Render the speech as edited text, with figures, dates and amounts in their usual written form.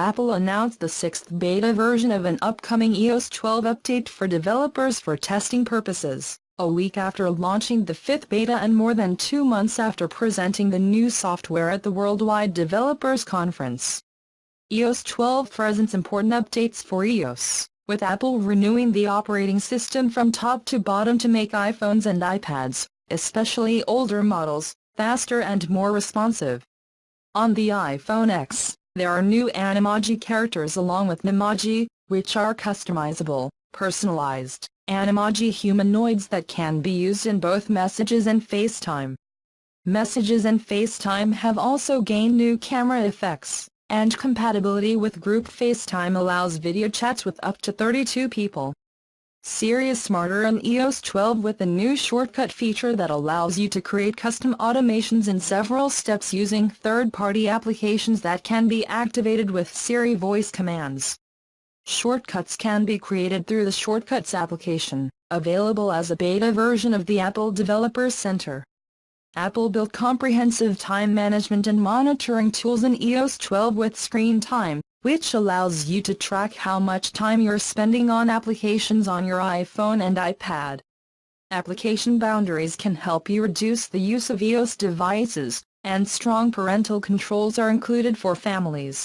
Apple announced the 6th beta version of an upcoming iOS 12 update for developers for testing purposes, a week after launching the 5th beta and more than 2 months after presenting the new software at the Worldwide Developers Conference. iOS 12 presents important updates for iOS, with Apple renewing the operating system from top to bottom to make iPhones and iPads, especially older models, faster and more responsive. On the iPhone X, there are new Animoji characters along with Memoji, which are customizable, personalized, Animoji humanoids that can be used in both Messages and FaceTime. Messages and FaceTime have also gained new camera effects, and compatibility with Group FaceTime allows video chats with up to 32 people. Siri is smarter in iOS 12 with a new shortcut feature that allows you to create custom automations in several steps using third-party applications that can be activated with Siri voice commands. Shortcuts can be created through the Shortcuts application, available as a beta version of the Apple Developer Center. Apple built comprehensive time management and monitoring tools in iOS 12 with Screen Time, which allows you to track how much time you're spending on applications on your iPhone and iPad. Application boundaries can help you reduce the use of iOS devices, and strong parental controls are included for families.